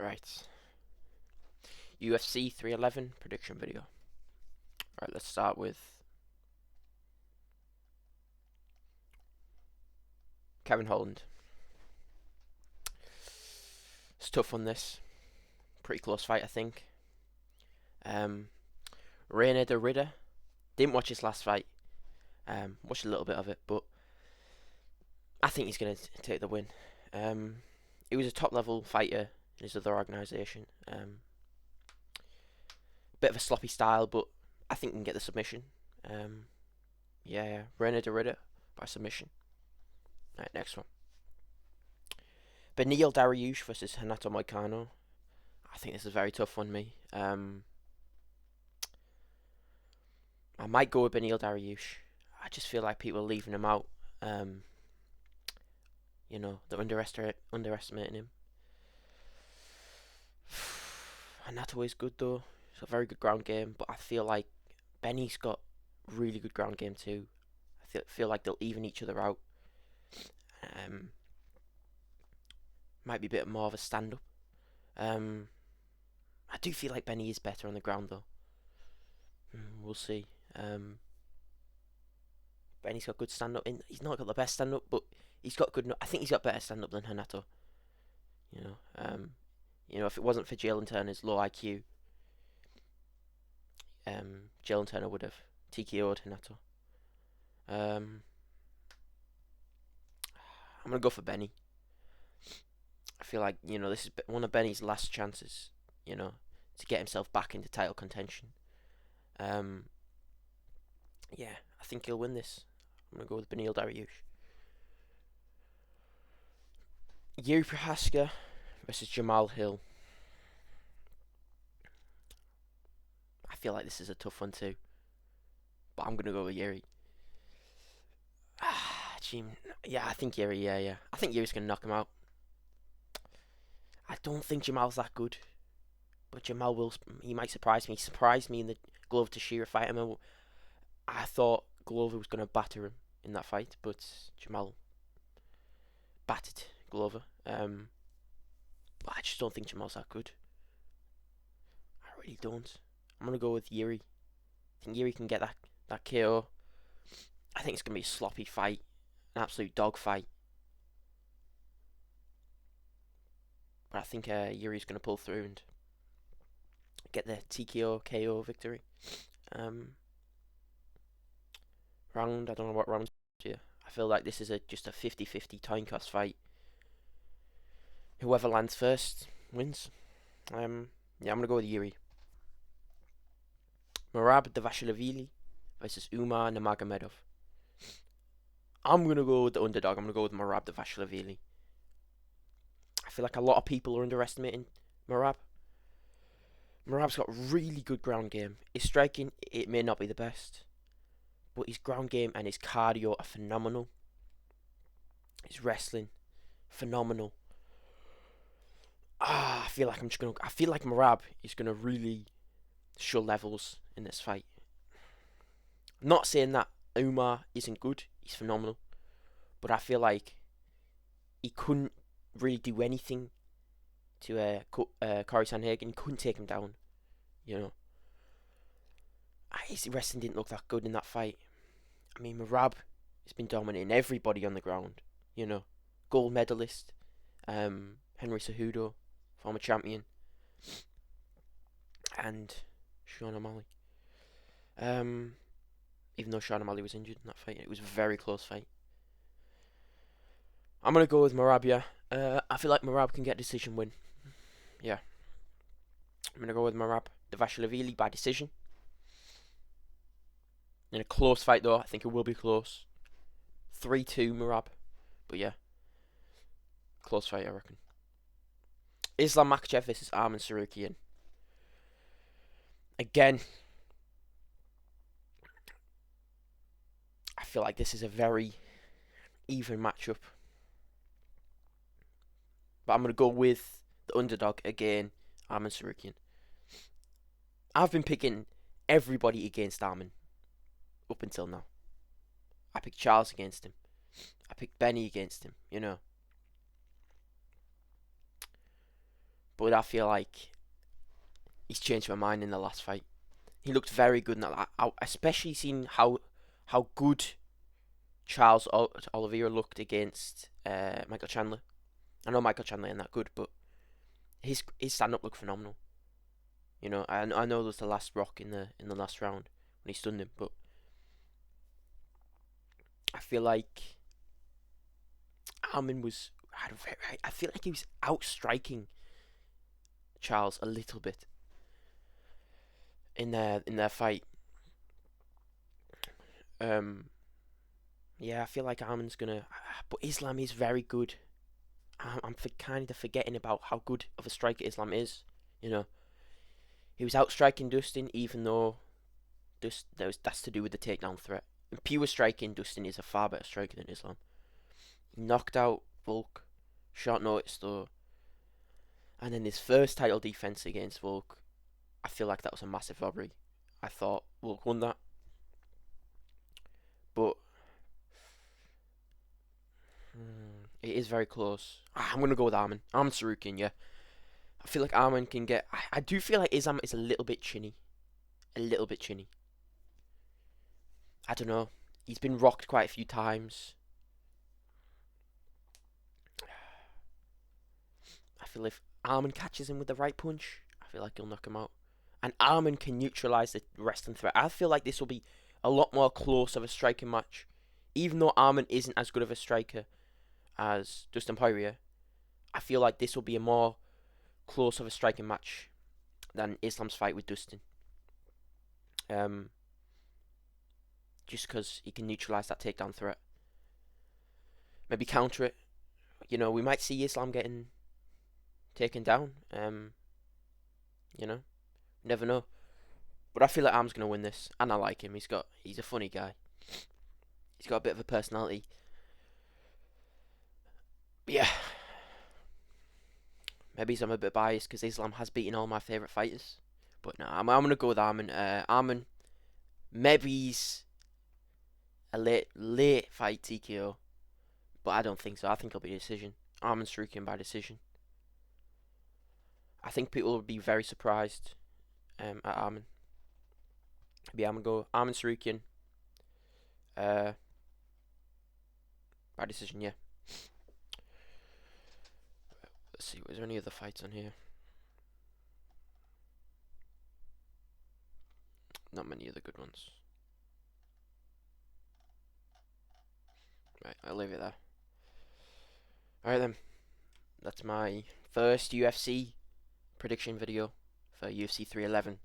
Right. UFC 311 prediction video. Right, let's start with Kevin Holland. It's tough on this. Pretty close fight, I think. Reina de Ridder. Didn't watch his last fight. Watched a little bit of it, but I think he's going to take the win. He was a top level fighter in his other organisation. Bit of a sloppy style, but I think he can get the submission. Yeah, Reina de Ridder by submission. Right, next one. Beneil Dariush versus Renato Moicano. I think this is a very tough one, me. I might go with Beneil Dariush. I just feel like people are leaving him out. They're underestimating him. Renato is good though. He's got a very good ground game, but I feel like Benny's got really good ground game too. I feel like they'll even each other out. Might be a bit more of a stand-up. I do feel like Benny is better on the ground though. We'll see. Benny's got good stand-up. He's not got the best stand-up, but he's got good. I think he's got better stand-up than Renato. If it wasn't for Jalen Turner's low IQ, Jalen Turner would have TKO'd Renato. I'm gonna go for Benny. I feel like this is one of Benny's last chances, to get himself back into title contention. Yeah, I think he'll win this. I'm gonna go with Beneil Dariush. Yuri Prochazka versus Jamal Hill. I feel like this is a tough one too, but I'm gonna go with Yuri. Yeah, I think Yuri. Yeah. I think Yuri's gonna knock him out. I don't think Jamal's that good, but Jamal will. He might surprise me. He surprised me in the Glover Teixeira fight. I thought Glover was gonna batter him in that fight, but Jamal battered Glover. But I just don't think Jamal's that good. I really don't. I'm gonna go with Yuri. I think Yuri can get that KO. I think it's gonna be a sloppy fight, an absolute dog fight. But I think Yuri's gonna pull through and get the TKO KO victory. Round, I don't know what round here. I feel like this is just a 50-50 time cost fight. Whoever lands first wins. I'm gonna go with Yuri. Merab Dvalishvili versus Umar Nurmagomedov. I'm gonna go with the underdog. I'm gonna go with Merab Dvalishvili. I feel like a lot of people are underestimating Merab. Merab's got really good ground game. His striking, it may not be the best, but his ground game and his cardio are phenomenal. His wrestling, phenomenal. I feel like Merab is gonna really show levels in this fight. I'm not saying that Umar isn't good. He's phenomenal, but I feel like he couldn't really do anything to Corey Sandhagen. He couldn't take him down. His wrestling didn't look that good in that fight. I mean, Merab has been dominating everybody on the ground. Gold medalist, Henry Cejudo, former champion, and Sean O'Malley. Even though Sean O'Malley was injured in that fight, it was a very close fight. I'm gonna go with Merab. Yeah, I feel like Merab can get a decision win. Yeah, I'm gonna go with Merab Dvalishvili by decision. In a close fight though, I think it will be close. 3-2 Merab, but yeah, close fight I reckon. Islam Makhachev versus Arman Tsarukyan. Again, I feel like this is a very even matchup. But I'm going to go with the underdog again, Arman Tsarukyan. I've been picking everybody against Arman up until now. I picked Charles against him. I picked Benny against him, but I feel like he's changed my mind in the last fight. He looked very good in that, especially seeing how good Charles Oliveira looked against Michael Chandler. I know Michael Chandler ain't that good, but his stand up looked phenomenal. You know, I know there was the last rock in the last round when he stunned him, but I feel like Arman was. I feel like he was outstriking Charles a little bit in their fight. Yeah, I feel like Arman's gonna, but Islam is very good. I'm kind of forgetting about how good of a striker Islam is. You know, he was outstriking Dustin, even though that's to do with the takedown threat. In pure striking, Dustin is a far better striker than Islam. He knocked out Volk, short notice though, and then his first title defense against Volk, I feel like that was a massive robbery. I thought Volk won that, but it is very close. I'm gonna go with Arman. Arman Tsarukyan, yeah. I feel like Arman can get. I do feel like Islam is a little bit chinny. A little bit chinny. I don't know. He's been rocked quite a few times. I feel if Arman catches him with the right punch, I feel like he'll knock him out. And Arman can neutralise the wrestling threat. I feel like this will be a lot more close of a striking match. Even though Arman isn't as good of a striker as Dustin Poirier, I feel like this will be a more close of a striking match than Islam's fight with Dustin. Just because he can neutralise that takedown threat. Maybe counter it. You know, we might see Islam getting taken down. You know, never know. But I feel like Arm's gonna win this, and I like him. He's a funny guy. He's got a bit of a personality. But yeah, maybe I'm a bit biased because Islam has beaten all my favourite fighters. But no, I'm gonna go with Arman. Arman, maybe he's a late fight TKO, but I don't think so. I think it'll be a decision. Arman Tsarukyan by decision. I think people will be very surprised at Arman. Maybe I'm gonna go Arman Tsarukyan. By decision, yeah. Let's see, was there any other fights on here? Not many other good ones. Right, I'll leave it there. Alright then. That's my first UFC prediction video for UFC 311.